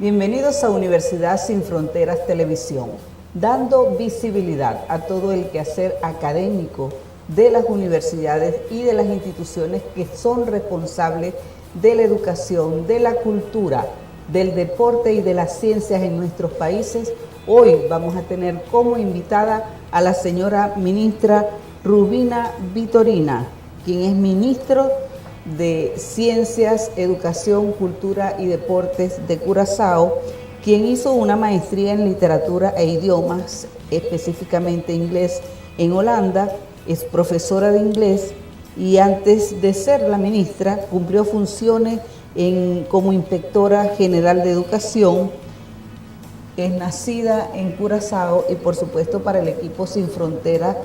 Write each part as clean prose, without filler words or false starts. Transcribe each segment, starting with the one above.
Bienvenidos a Universidad Sin Fronteras Televisión, dando visibilidad a todo el quehacer académico de las universidades y de las instituciones que son responsables de la educación, de la cultura, del deporte y de las ciencias en nuestros países. Hoy vamos a tener como invitada a la señora ministra Rubina Vitorina, quien es ministro de Ciencias, Educación, Cultura y Deportes de Curazao, quien hizo una maestría en Literatura e Idiomas, específicamente inglés, en Holanda. Es profesora de inglés y antes de ser la ministra cumplió funciones como inspectora general de educación. Es nacida en Curazao y por supuesto para el equipo Sin Fronteras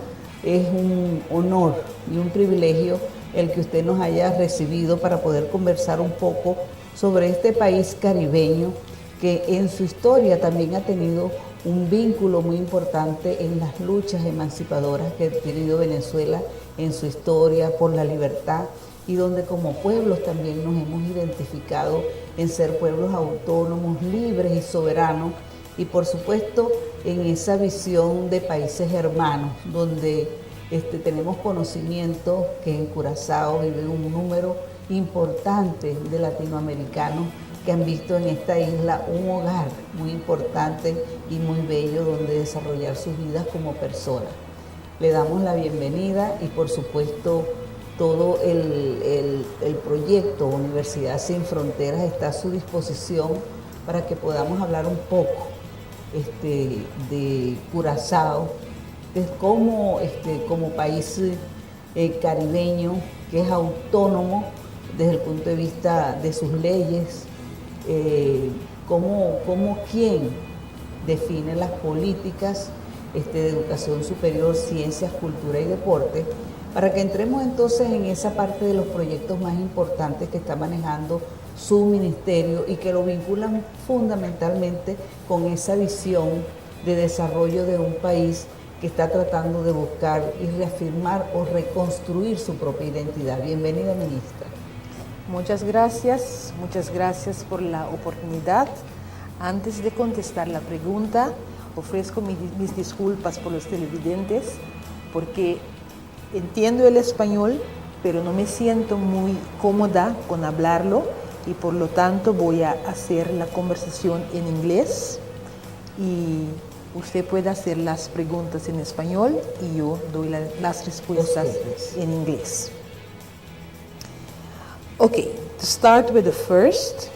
es un honor y un privilegio el que usted nos haya recibido para poder conversar un poco sobre este país caribeño que en su historia también ha tenido un vínculo muy importante en las luchas emancipadoras que ha tenido Venezuela en su historia por la libertad y donde como pueblos también nos hemos identificado en ser pueblos autónomos, libres y soberanos, y por supuesto en esa visión de países hermanos donde tenemos conocimiento que en Curazao vive un número importante de latinoamericanos que han visto en esta isla un hogar muy importante y muy bello donde desarrollar sus vidas como personas. Le damos la bienvenida y por supuesto todo el proyecto Universidad Sin Fronteras está a su disposición para que podamos hablar un poco de Curazao, como país caribeño que es autónomo desde el punto de vista de sus leyes, quién define las políticas de educación superior, ciencias, cultura y deporte, para que entremos entonces en esa parte de los proyectos más importantes que está manejando su ministerio y que lo vinculan fundamentalmente con esa visión de desarrollo de un país que está tratando de buscar y reafirmar o reconstruir su propia identidad. Bienvenida, ministra. Muchas gracias por la oportunidad. Antes de contestar la pregunta, ofrezco mis disculpas por los televidentes, porque entiendo el español, pero no me siento muy cómoda con hablarlo y por lo tanto voy a hacer la conversación en inglés y usted puede hacer las preguntas en español y yo doy las respuestas en inglés. Okay, to start with the first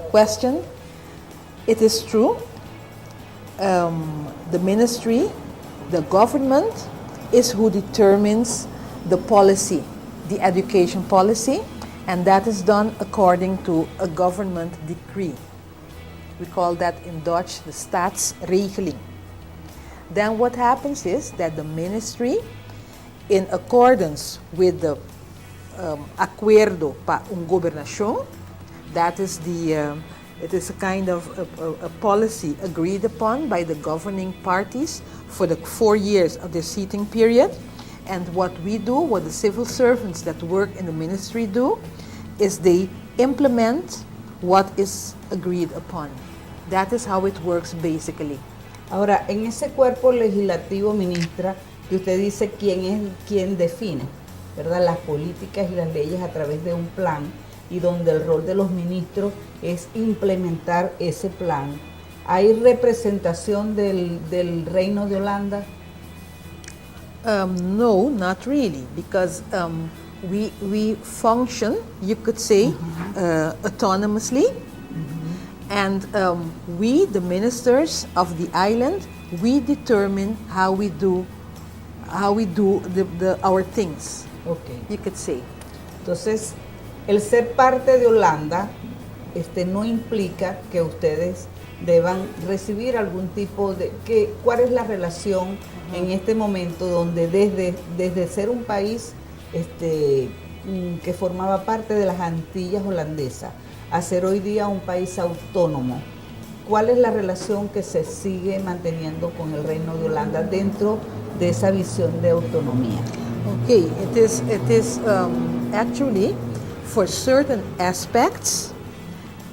question, it is true, the ministry, the government is who determines the policy, the education policy, and that is done according to a government decree. We call that in Dutch the staatsregeling. Then what happens is that the ministry, in accordance with the Acuerdo para una Gobernación, that is it is a kind of a policy agreed upon by the governing parties for the 4 years of their seating period. And what we do, what the civil servants that work in the ministry do, is they implement what is agreed upon. That is how it works basically. Ahora, en ese cuerpo legislativo, ministra, que usted dice quién define, ¿verdad?, las políticas y las leyes a través de un plan y donde el rol de los ministros es implementar ese plan. ¿Hay representación del Reino de Holanda? No, not really, because we function, you could say, autonomously, and we, the ministers of the island, we determine how we do our things. Okay. You could say. Entonces, el ser parte de Holanda no implica que ustedes deban recibir algún tipo de... ¿Cuál es la relación en este momento donde desde ser un país que formaba parte de las Antillas holandesas a ser hoy día un país autónomo? ¿Cuál es la relación que se sigue manteniendo con el Reino de Holanda dentro de esa visión de autonomía? Okay, it is actually, for certain aspects,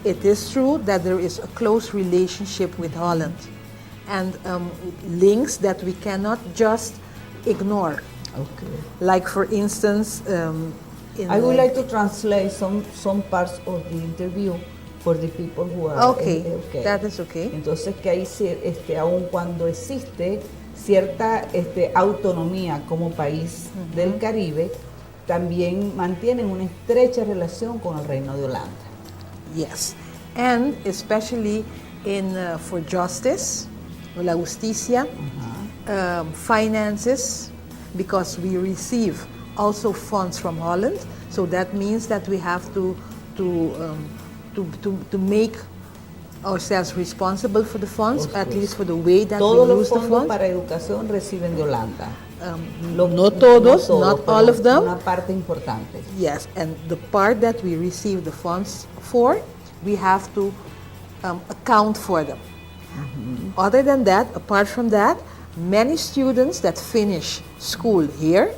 it is true that there is a close relationship with Holland and links that we cannot just ignore. Okay. Like for instance, I would like to translate some parts of the interview for the people who are Okay, that is okay. Entonces que ahí aun cuando existe cierta autonomía como país del Caribe, también mantienen una estrecha relación con el Reino de Holanda. Yes, and especially in for justice, la justicia, finances, because we receive also funds from Holland. So that means that we have to make ourselves responsible for the funds, at least for the way that Todos we los use the fondos funds. para educación reciben de Holanda. No todos, not all of them. Una parte importante. Yes, and the part that we receive the funds for, we have to account for them. Other than that, apart from that, many students that finish school here,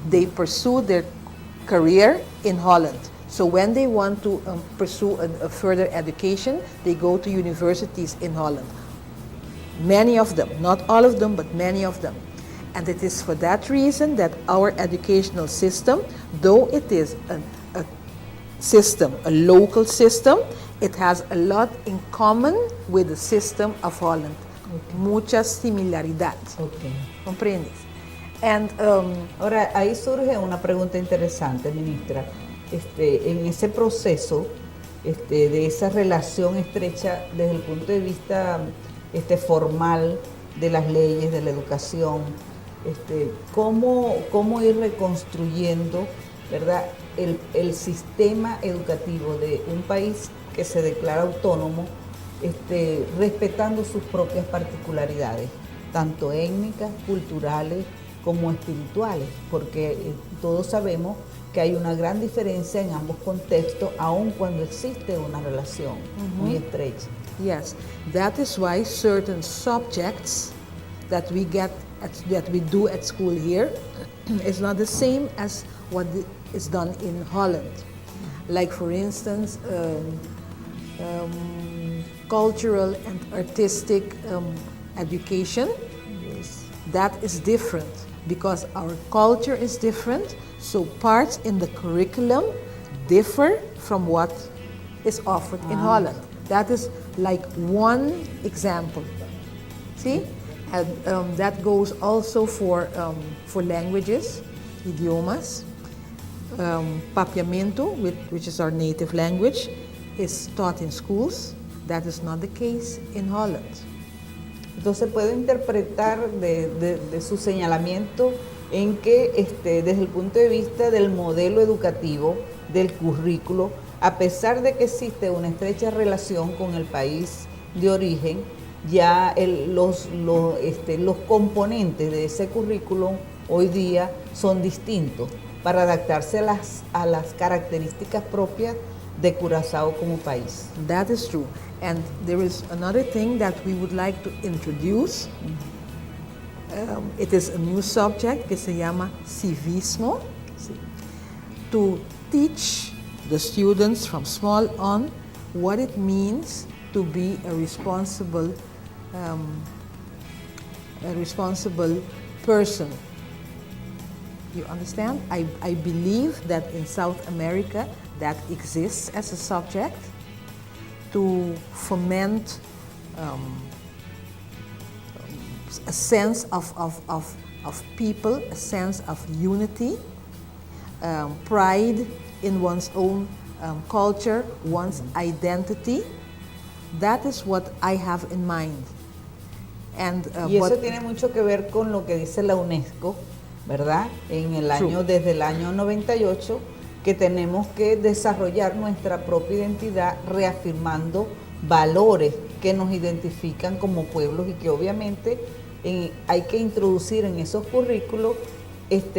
they pursue their career in Holland. So when they want to pursue a further education, they go to universities in Holland. Many of them, not all of them, but many of them. And it is for that reason that our educational system, though it is a system, a local system, it has a lot in common with the system of Holland. Mucha similaridad. Okay. ¿Comprendes? And ahora, ahí surge una pregunta interesante, ministra. En ese proceso de esa relación estrecha desde el punto de vista formal de las leyes, de la educación, ¿cómo ir reconstruyendo, ¿verdad?, el sistema educativo de un país que se declara autónomo, respetando sus propias particularidades, tanto étnicas, culturales como espirituales, porque todos sabemos que hay una gran diferencia en ambos contextos, aun cuando existe una relación muy estrecha. yes, that is why certain subjects that we do at school here is not the same as what is done in Holland. Like for instance, cultural and artistic education. Yes. That is different because our culture is different, so parts in the curriculum differ from what is offered in Holland. That is like one example. See? And that goes also for languages, idiomas. Papiamento, which is our native language, is taught in schools. That is not the case in Holland. Entonces puedo interpretar de su señalamiento en que desde el punto de vista del modelo educativo, del currículo, a pesar de que existe una estrecha relación con el país de origen, ya los componentes de ese currículo hoy día son distintos para adaptarse a las características propias de Curazao como país. That is true. And there is another thing that we would like to introduce. It is a new subject que se llama civismo. To teach the students from small on what it means to be a responsible person. You understand? I believe that in South America that exists as a subject to foment a sense of people, a sense of unity, pride in one's own culture, one's identity. That is what I have in mind. And, y eso tiene mucho que ver con lo que dice la UNESCO, ¿verdad? Desde el año 98, que tenemos que desarrollar nuestra propia identidad reafirmando valores que nos identifican como pueblos y que obviamente hay que introducir en esos currículos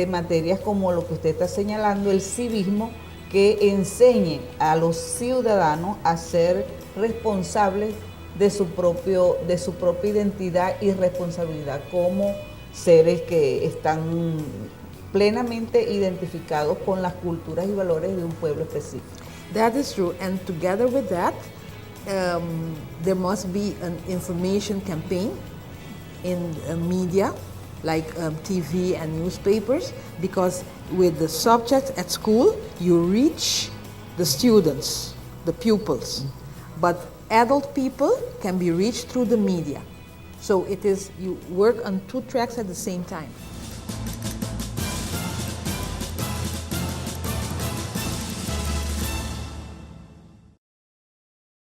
materias como lo que usted está señalando, el civismo, que enseñen a los ciudadanos a ser responsables de su propia identidad y responsabilidad como seres que están plenamente identificados con las culturas y valores de un pueblo específico. That is true, and together with that, there must be an information campaign in media, like TV and newspapers, because with the subject at school, you reach the students, the pupils. But adult people can be reached through the media. So it is, you work on two tracks at the same time.